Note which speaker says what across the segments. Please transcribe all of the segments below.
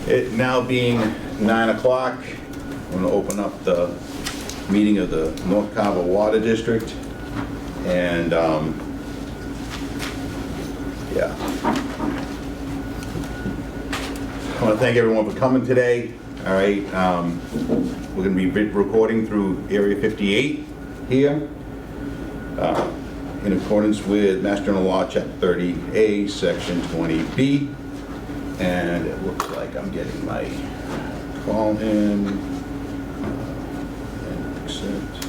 Speaker 1: It now being 9 o'clock, I'm going to open up the meeting of the North Carver Water District. And, yeah. I want to thank everyone for coming today. All right. We're going to be recording through Area 58 here. In accordance with Mass General Law, Chapter 30A, Section 20B. And it looks like I'm getting my call in. And accept.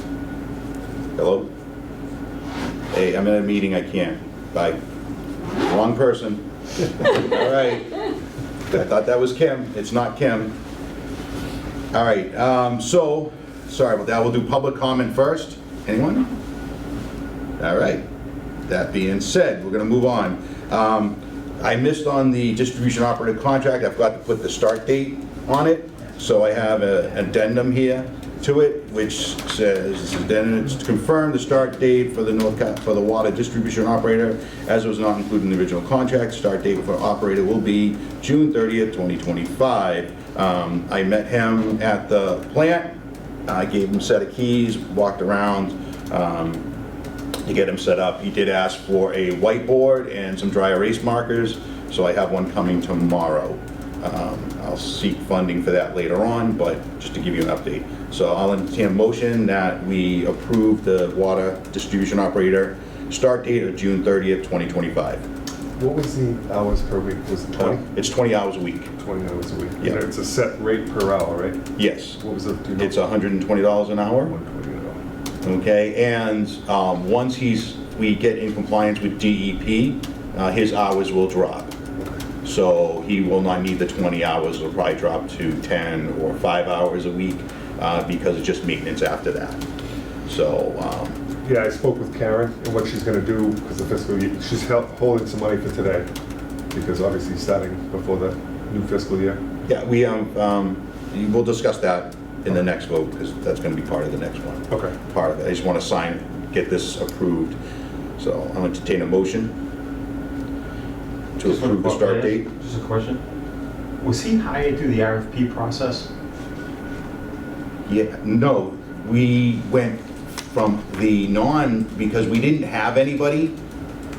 Speaker 1: Hello? Hey, I'm at a meeting, I can't. Bye. Wrong person. All right. I thought that was Kim. It's not Kim. All right, so, sorry about that. We'll do public comment first. Anyone? All right. That being said, we're going to move on. I missed on the distribution operator contract. I forgot to put the start date on it. So I have an addendum here to it, which says, this addendum is to confirm the start date for the water distribution operator, as it was not included in the original contract. Start date for operator will be June 30th, 2025. I met him at the plant. I gave him a set of keys, walked around to get him set up. He did ask for a whiteboard and some dry erase markers, so I have one coming tomorrow. I'll seek funding for that later on, but just to give you an update. So I'll entertain a motion that we approve the water distribution operator start date of June 30th, 2025.
Speaker 2: What was the hours per week? Was it 20?
Speaker 1: It's 20 hours a week.
Speaker 2: 20 hours a week.
Speaker 1: Yeah.
Speaker 2: And it's a set rate per hour, right?
Speaker 1: Yes.
Speaker 2: What was it? Do you know?
Speaker 1: It's $120 an hour.
Speaker 2: 120 an hour.
Speaker 1: Okay, and once we get in compliance with DEP, his hours will drop. So he will not need the 20 hours, it'll probably drop to 10 or 5 hours a week because it's just maintenance after that. So,
Speaker 2: Yeah, I spoke with Karen and what she's going to do because the fiscal year, she's holding some money for today because obviously starting before the new fiscal year.
Speaker 1: yeah, we'll discuss that in the next vote because that's going to be part of the next one.
Speaker 2: Okay.
Speaker 1: Part of it. I just want to get this approved. So I'll entertain a motion to approve the start date.
Speaker 3: Just a question. Was he hired through the RFP process?
Speaker 1: Yeah, no, we went from the because we didn't have anybody,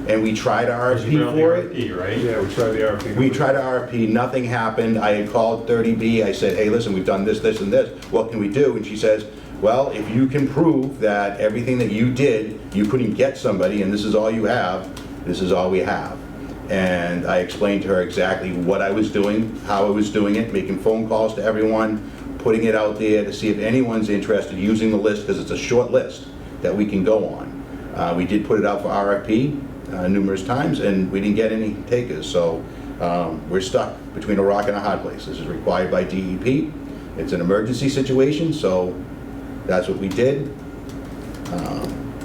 Speaker 1: and we tried RFP for it.
Speaker 3: RFP, right?
Speaker 2: Yeah, we tried the RFP.
Speaker 1: We tried RFP, nothing happened. I had called 30B, I said, hey, listen, we've done this, this, and this. What can we do? And she says, well, if you can prove that everything that you did, you couldn't get somebody, and this is all you have, this is all we have. And I explained to her exactly what I was doing, how I was doing it, making phone calls to everyone, putting it out there to see if anyone's interested, using the list, because it's a short list that we can go on. We did put it out for RFP numerous times, and we didn't get any takers. So we're stuck between a rock and a hard place. This is required by DEP. It's an emergency situation, so that's what we did.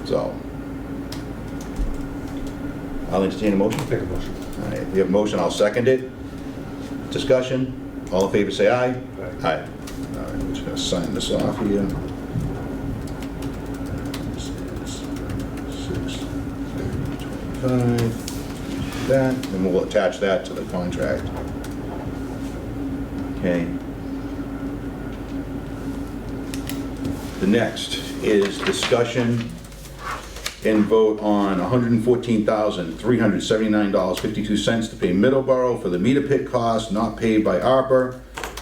Speaker 1: So I'll entertain a motion.
Speaker 2: Take a motion.
Speaker 1: All right, we have a motion, I'll second it. Discussion, all in favor say aye.
Speaker 2: Aye.
Speaker 1: Aye. All right, we're just gonna sign this off here. 6/30/25. That, and we'll attach that to the contract. Okay. The next is discussion and vote on $114,379.52 to pay Middleborough for the meter pit cost not paid by ARPA,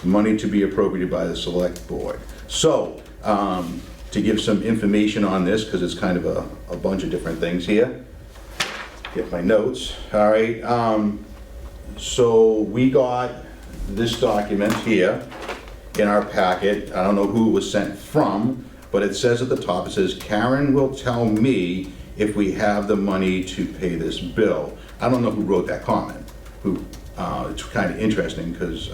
Speaker 1: money to be appropriated by the select board. So, to give some information on this, because it's kind of a bunch of different things here. Get my notes. All right. So we got this document here in our packet. I don't know who it was sent from, but it says at the top, it says, Karen will tell me if we have the money to pay this bill. I don't know who wrote that comment. It's kind of interesting because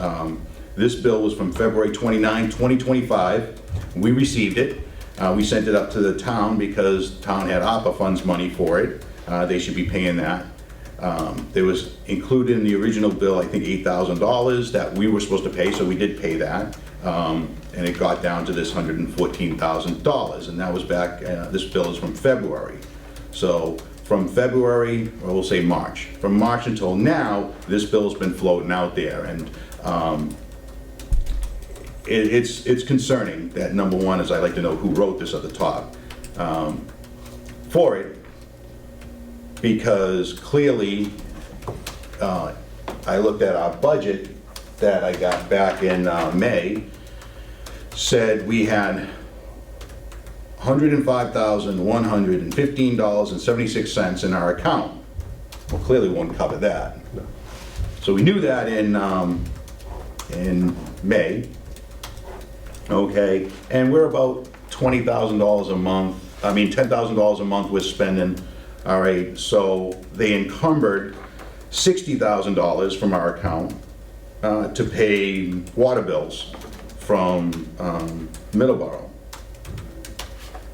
Speaker 1: this bill was from February 29, 2025. We received it. We sent it up to the town because the town had ARPA funds money for it. They should be paying that. There was included in the original bill, I think $8,000 that we were supposed to pay, so we did pay that. And it got down to this $114,000, and that was back, this bill is from February. So from February, or we'll say March, from March until now, this bill's been floating out there, and it's concerning that, number one, is I'd like to know who wrote this at the top for it, because clearly, I looked at our budget that I got back in May, said we had $105,115.76 in our account. Well, clearly won't cover that.
Speaker 2: No.
Speaker 1: So we knew that in May, okay, and we're about $20,000 a month, I mean $10,000 a month we're spending, all right, so they encumbered $60,000 from our account to pay water bills from Middleborough.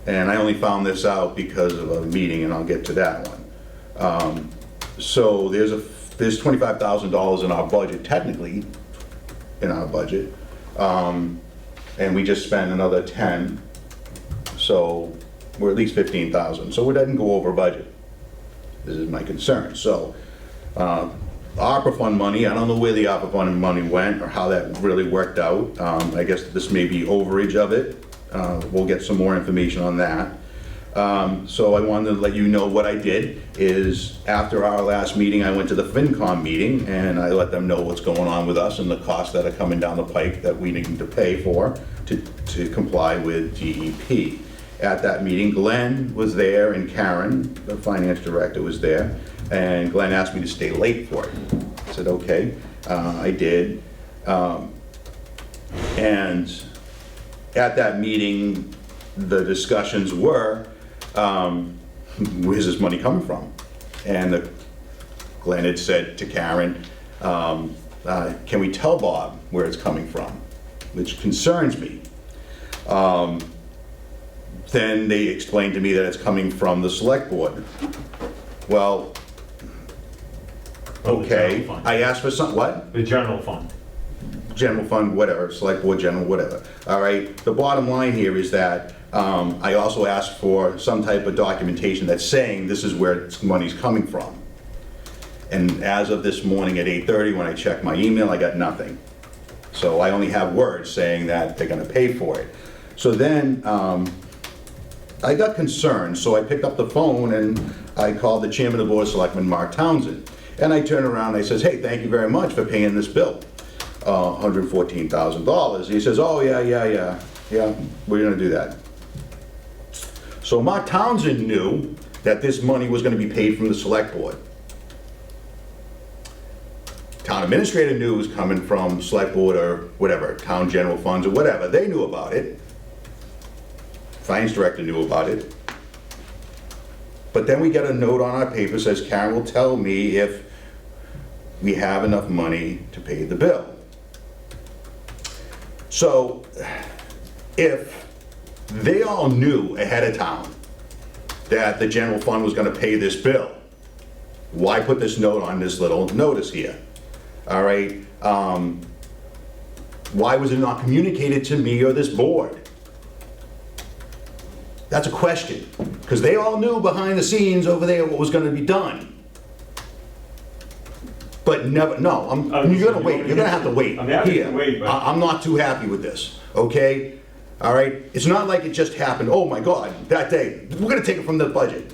Speaker 1: And I only found this out because of a meeting, and I'll get to that one. So there's $25,000 in our budget, technically, in our budget, and we just spent another 10, so we're at least 15,000. So it doesn't go over budget. This is my concern. So ARPA fund money, I don't know where the ARPA fund money went or how that really worked out. I guess this may be overage of it. We'll get some more information on that. So I wanted to let you know what I did is after our last meeting, I went to the FinCom meeting and I let them know what's going on with us and the costs that are coming down the pike that we need to pay for to comply with DEP. At that meeting, Glenn was there and Karen, the finance director, was there, and Glenn asked me to stay late for it. I said, okay, I did. And at that meeting, the discussions were, where's this money coming from? And Glenn had said to Karen, can we tell Bob where it's coming from? Which concerns me. Then they explained to me that it's coming from the select board. Well, okay, I asked for some, what?
Speaker 3: The general fund.
Speaker 1: General fund, whatever, select board, general, whatever. All right, the bottom line here is that I also asked for some type of documentation that's saying this is where money's coming from. And as of this morning at 8:30, when I checked my email, I got nothing. So I only have words saying that they're gonna pay for it. So then I got concerned, so I picked up the phone and I called the chairman of the board of selectmen, Mark Townsend. And I turned around and I says, hey, thank you very much for paying this bill. $114,000. He says, oh, yeah, we're gonna do that. So Mark Townsend knew that this money was gonna be paid from the select board. Town administrator knew it was coming from select board or whatever, town general funds or whatever. They knew about it. Finance director knew about it. But then we get a note on our paper says Karen will tell me if we have enough money to pay the bill. So if they all knew ahead of time that the general fund was gonna pay this bill, why put this note on this little notice here? All right, why was it not communicated to me or this board? That's a question, because they all knew behind the scenes over there what was gonna be done. But never, no, you're gonna wait, you're gonna have to wait.
Speaker 3: I'm happy
Speaker 1: Here.
Speaker 3: to wait, but-
Speaker 1: I'm not too happy with this, okay? All right, it's not like it just happened, oh my God, that day, we're gonna take it from the budget.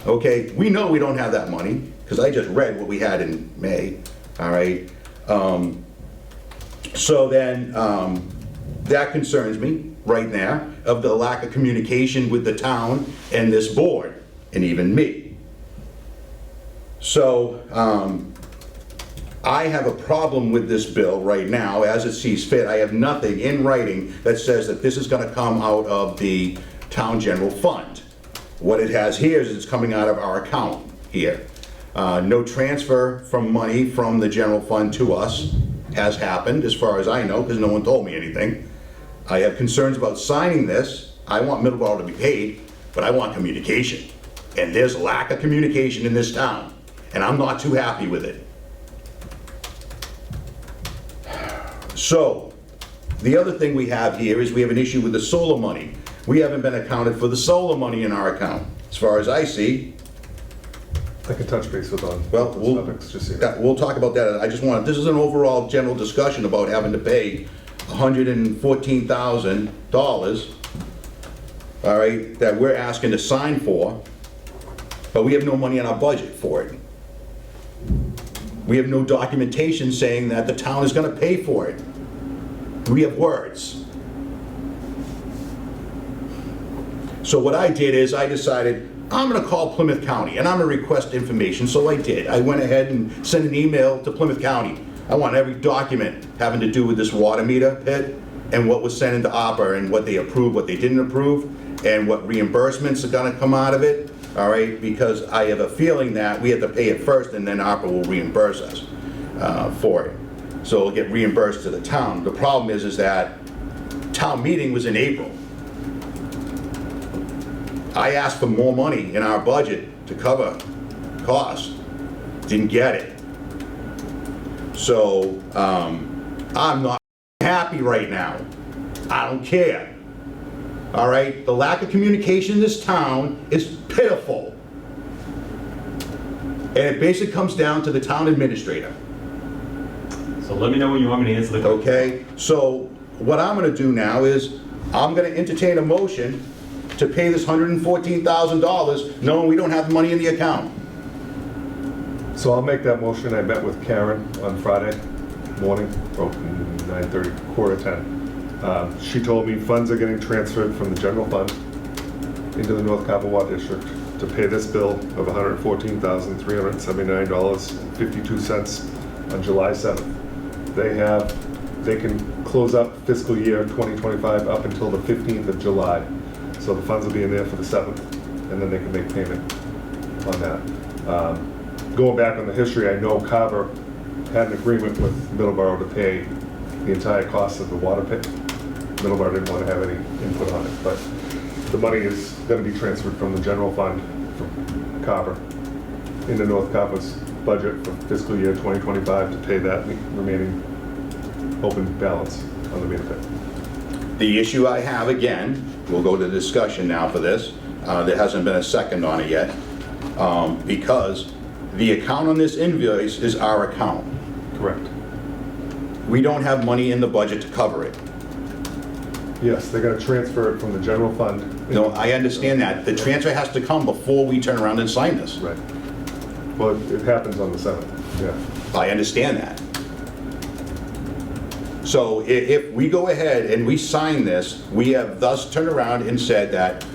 Speaker 1: Okay, we know we don't have that money, because I just read what we had in May, all right? So then, that concerns me right now, of the lack of communication with the town and this board, and even me. So, I have a problem with this bill right now, as it sees fit. I have nothing in writing that says that this is gonna come out of the town general fund. What it has here is it's coming out of our account here. No transfer from money from the general fund to us has happened, as far as I know, because no one told me anything. I have concerns about signing this. I want Middleborough to be paid, but I want communication. And there's lack of communication in this town, and I'm not too happy with it. So, the other thing we have here is we have an issue with the solar money. We haven't been accounted for the solar money in our account, as far as I see.
Speaker 2: I can touch base with on
Speaker 1: Well,
Speaker 2: those topics, just so you know.
Speaker 1: we'll talk about that. I just want, this is an overall general discussion about having to pay $114,000, all right, that we're asking to sign for, but we have no money in our budget for it. We have no documentation saying that the town is gonna pay for it. We have words. So what I did is I decided, I'm gonna call Plymouth County and I'm gonna request information, so I did. I went ahead and sent an email to Plymouth County. I want every document having to do with this water meter pit and what was sent into ARPA and what they approved, what they didn't approve, and what reimbursements are gonna come out of it, all right? Because I have a feeling that we have to pay it first and then ARPA will reimburse us for it. So it'll get reimbursed to the town. The problem is that town meeting was in April. I asked for more money in our budget to cover costs, didn't get it. So, I'm not happy right now. I don't care. All right, the lack of communication in this town is pitiful. And it basically comes down to the town administrator.
Speaker 3: So let me know when you want me to answer the question.
Speaker 1: Okay, so what I'm gonna do now is, I'm gonna entertain a motion to pay this $114,000, knowing we don't have the money in the account.
Speaker 2: So I'll make that motion. I met with Karen on Friday morning, 9:30, quarter 10. She told me funds are getting transferred from the general fund into the North Carver Water District to pay this bill of $114,379.52 on July 7th. They can close up fiscal year 2025 up until the 15th of July. So the funds will be in there for the 7th, and then they can make payment on that. Going back on the history, I know Carver had an agreement with Middleborough to pay the entire cost of the water pit. Middleborough didn't want to have any input on it, but the money is going to be transferred from the general fund from Carver into North Carver's budget for fiscal year 2025 to pay that remaining open balance on the meter pit.
Speaker 1: The issue I have, again, we'll go to discussion now for this. There hasn't been a second on it yet, because the account on this invoice is our account.
Speaker 2: Correct.
Speaker 1: We don't have money in the budget to cover it.
Speaker 2: Yes, they're going to transfer it from the general fund.
Speaker 1: No, I understand that. The transfer has to come before we turn around and sign this.
Speaker 2: Right. Well, it happens on the 7th, yeah.
Speaker 1: I understand that. So if we go ahead and we sign this, we have thus turned around and said that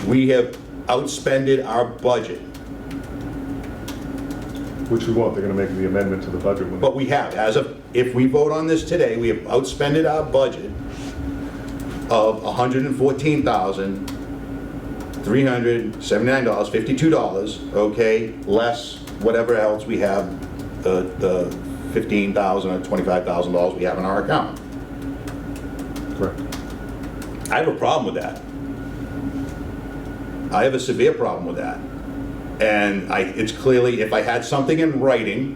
Speaker 1: we have outspended our budget.
Speaker 2: Which we won't, they're gonna make the amendment to the budget when.
Speaker 1: But we have, as of, if we vote on this today, we have outspended our budget of $114,379.52, okay, less whatever else we have, the $15,000 or $25,000 we have in our account.
Speaker 2: Correct.
Speaker 1: I have a problem with that. I have a severe problem with that. And it's clearly, if I had something in writing,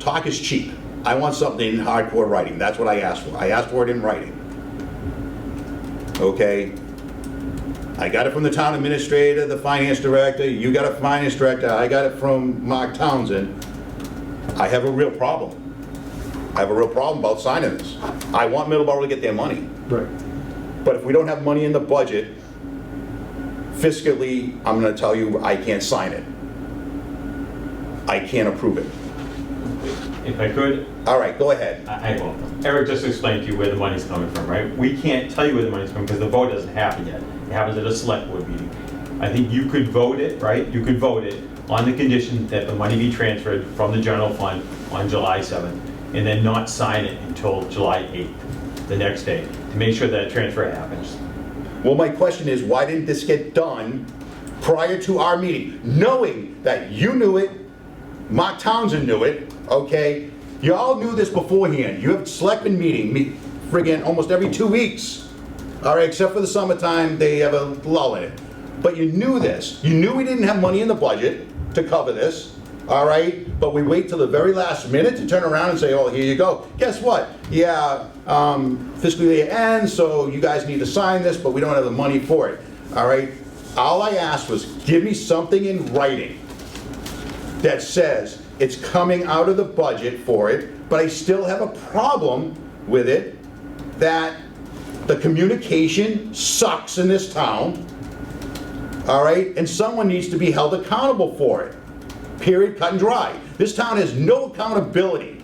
Speaker 1: talk is cheap. I want something in hardcore writing. That's what I asked for. I asked for it in writing. Okay? I got it from the town administrator, the finance director, you got a finance director, I got it from Mark Townsend. I have a real problem. I have a real problem about signing this. I want Middleborough to get their money.
Speaker 2: Right.
Speaker 1: But if we don't have money in the budget, fiscally, I'm gonna tell you, I can't sign it. I can't approve it.
Speaker 3: If I could,
Speaker 1: All right, go ahead.
Speaker 3: I will. Eric just explained to you where the money's coming from, right? We can't tell you where the money's coming because the vote doesn't happen yet. It happens at a select board meeting. I think you could vote it, right? You could vote it on the condition that the money be transferred from the general fund on July 7th and then not sign it until July 8th, the next day, to make sure that transfer happens.
Speaker 1: Well, my question is, why didn't this get done prior to our meeting? Knowing that you knew it, Mark Townsend knew it, okay? You all knew this beforehand. You have a selectmen meeting, friggin' almost every 2 weeks. All right, except for the summertime, they have a lull in it. But you knew this. You knew we didn't have money in the budget to cover this, all right? But we wait till the very last minute to turn around and say, oh, here you go. Guess what? Yeah, fiscal year ends, so you guys need to sign this, but we don't have the money for it, all right? All I asked was, give me something in writing that says it's coming out of the budget for it, but I still have a problem with it that the communication sucks in this town, all right? And someone needs to be held accountable for it. Period, cut and dry. This town has no accountability,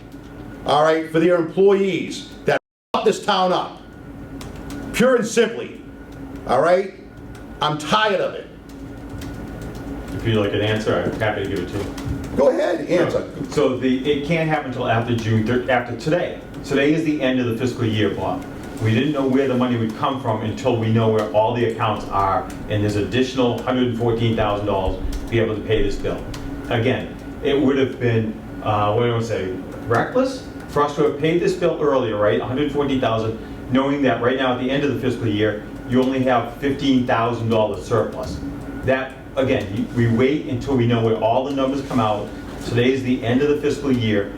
Speaker 1: all right, for their employees that f this town up. Pure and simply, all right? I'm tired of it.
Speaker 3: If you'd like an answer, I'm happy to give it to you.
Speaker 1: Go ahead, answer.
Speaker 3: So it can't happen until after after today. Today is the end of the fiscal year, Bob. We didn't know where the money would come from until we know where all the accounts are, and there's additional $114,000 to be able to pay this bill. Again, it would have been, what do I want to say, reckless for us to have paid this bill earlier, right? $114,000, knowing that right now at the end of the fiscal year, you only have $15,000 surplus. That, again, we wait until we know where all the numbers come out. Today is the end of the fiscal year.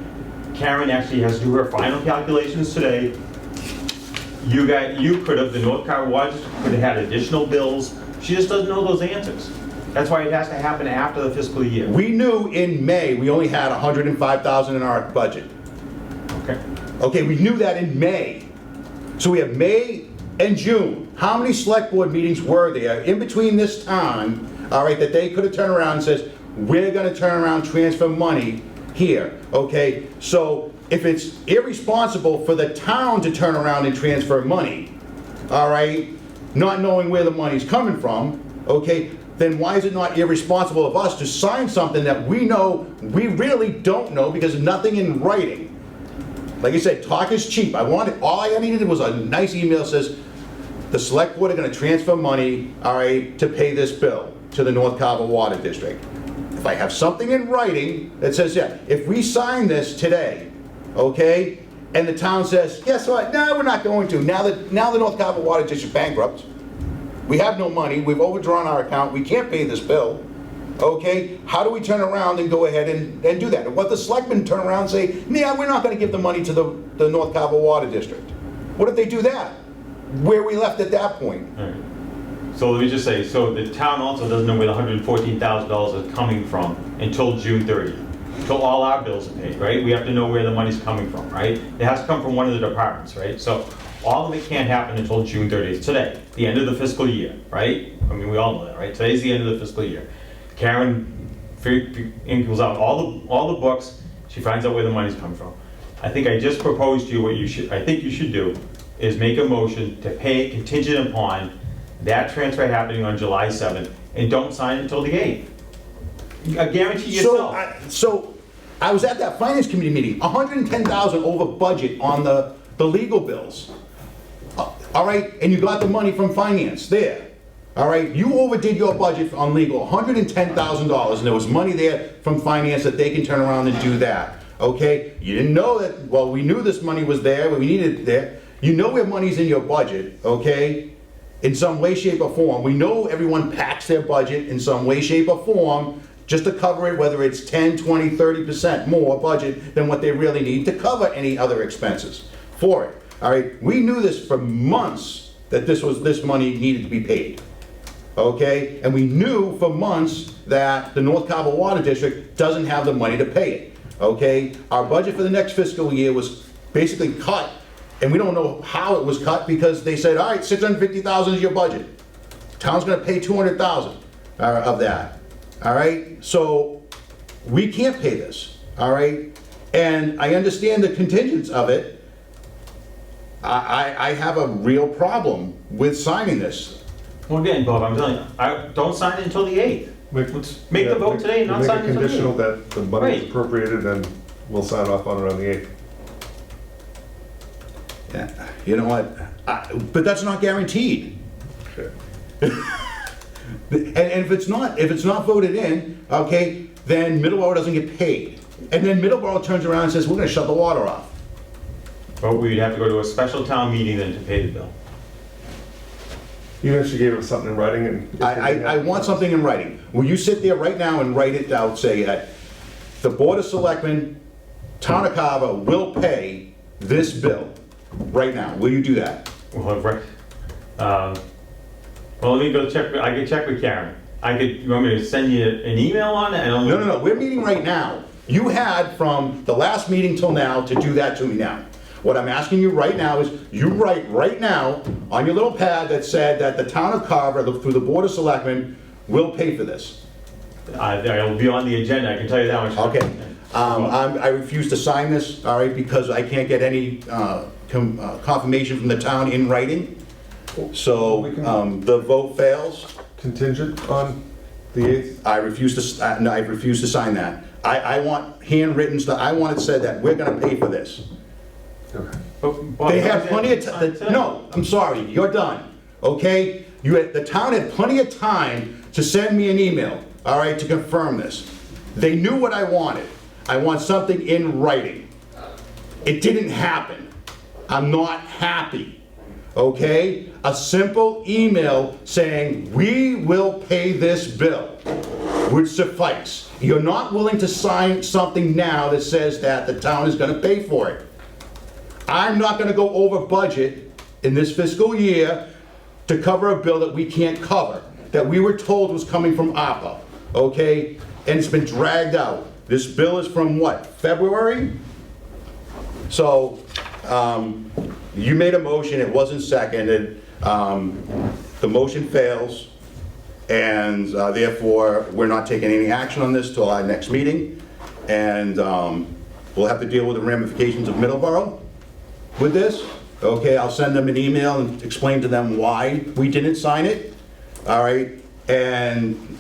Speaker 3: Karen actually has to do her final calculations today. You could have, the North Carver Water District could have had additional bills. She just doesn't know those answers. That's why it has to happen after the fiscal year.
Speaker 1: We knew in May we only had $105,000 in our budget.
Speaker 3: Okay.
Speaker 1: Okay, we knew that in May. So we have May and June. How many select board meetings were there in between this time, all right, that they could have turned around and says, we're gonna turn around, transfer money here, okay? So if it's irresponsible for the town to turn around and transfer money, all right, not knowing where the money's coming from, okay, then why is it not irresponsible of us to sign something that we know we really don't know because there's nothing in writing? Like I said, talk is cheap. All I needed was a nice email that says, the select board are gonna transfer money, all right, to pay this bill to the North Carver Water District. If I have something in writing that says, yeah, if we sign this today, okay, and the town says, guess what, no, we're not going to. Now the North Carver Water District bankrupt. We have no money, we've overdrawn our account, we can't pay this bill, okay? How do we turn around and go ahead and do that? And what the selectmen turn around and say, yeah, we're not gonna give the money to the North Carver Water District. What if they do that? Where we left at that point?
Speaker 3: All right. So let me just say, so the town also doesn't know where the $114,000 is coming from until June 30th, until all our bills are paid, right? We have to know where the money's coming from, right? It has to come from one of the departments, right? So all of it can't happen until June 30th, today, the end of the fiscal year, right? I mean, we all know that, right? Today's the end of the fiscal year. Karen equals out all the books, she finds out where the money's coming from. I think I just proposed to you what I think you should do is make a motion to pay contingent upon that transfer happening on July 7th, and don't sign it until the 8th. I guarantee yourself.
Speaker 1: So I was at that finance committee meeting, $110,000 over budget on the legal bills. All right, and you got the money from finance there. All right, you overdid your budget on legal, $110,000, and there was money there from finance that they can turn around and do that. Okay, you didn't know that, well, we knew this money was there, but we needed it there. You know where money's in your budget, okay? In some way, shape, or form. We know everyone packs their budget in some way, shape, or form just to cover it, whether it's 10, 20, 30% more budget than what they really need to cover any other expenses for it. All right, we knew this for months that this money needed to be paid. Okay, and we knew for months that the North Carver Water District doesn't have the money to pay it. Okay, our budget for the next fiscal year was basically cut. And we don't know how it was cut because they said, all right, $650,000 is your budget. Town's gonna pay $200,000 of that, all right? So we can't pay this, all right? And I understand the contingents of it. I have a real problem with signing this.
Speaker 3: Well, again, Bob, I'm telling you, don't sign it until the 8th. Let's make the vote today and not sign it until the 8th.
Speaker 2: Make a conditional that the money is appropriated and we'll sign off on it on the 8th.
Speaker 1: Yeah, you know what? But that's not guaranteed.
Speaker 2: Okay.
Speaker 1: And if it's not voted in, okay, then Middleborough doesn't get paid. And then Middleborough turns around and says, we're gonna shut the water off.
Speaker 3: But we'd have to go to a special town meeting then to pay the bill.
Speaker 2: Even if she gave us something in writing and...
Speaker 1: I want something in writing. Will you sit there right now and write it out, say that the Board of Selectmen, Town of Carver will pay this bill right now? Will you do that?
Speaker 3: Well, right. Well, let me go check, I could check with Karen. You want me to send you an email on it?
Speaker 1: No, we're meeting right now. You had from the last meeting till now to do that to me now. What I'm asking you right now is, you write right now on your little pad that said that the town of Carver, through the Board of Selectmen, will pay for this.
Speaker 3: It'll be on the agenda, I can tell you that much.
Speaker 1: Okay. I refuse to sign this, all right, because I can't get any confirmation from the town in writing. So the vote fails.
Speaker 2: Contingent on the 8th?
Speaker 1: I refuse to, no, I refuse to sign that. I want handwritten stuff, I want it said that we're gonna pay for this.
Speaker 2: Okay.
Speaker 1: They have plenty of time, no, I'm sorry, you're done, okay? The town had plenty of time to send me an email, all right, to confirm this. They knew what I wanted. I want something in writing. It didn't happen. I'm not happy, okay? A simple email saying, we will pay this bill would suffice. You're not willing to sign something now that says that the town is gonna pay for it. I'm not gonna go over budget in this fiscal year to cover a bill that we can't cover, that we were told was coming from ARPA, okay? And it's been dragged out. This bill is from what, February? So, you made a motion, it wasn't seconded, the motion fails, and therefore, we're not taking any action on this till our next meeting, and we'll have to deal with the ramifications of Middleborough with this. Okay, I'll send them an email and explain to them why we didn't sign it, all right? And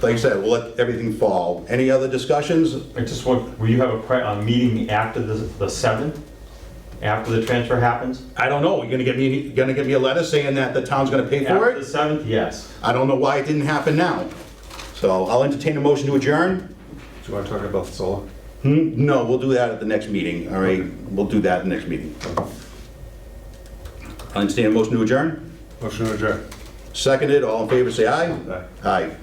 Speaker 1: like I said, we'll let everything fall. Any other discussions?
Speaker 3: I just want, will you have a meeting after the 7th? After the transfer happens?
Speaker 1: I don't know, you're gonna get me a letter saying that the town's gonna pay for
Speaker 3: After the
Speaker 1: it?
Speaker 3: 7th, yes.
Speaker 1: I don't know why it didn't happen now. So I'll entertain a motion to adjourn.
Speaker 2: Do you want to talk about the solar?
Speaker 1: No, we'll do that at the next meeting, all right? We'll do that at the next meeting. I'll entertain a motion to adjourn.
Speaker 2: Motion to adjourn.
Speaker 1: Seconded, all in favor, say aye.
Speaker 2: Aye.
Speaker 1: Aye.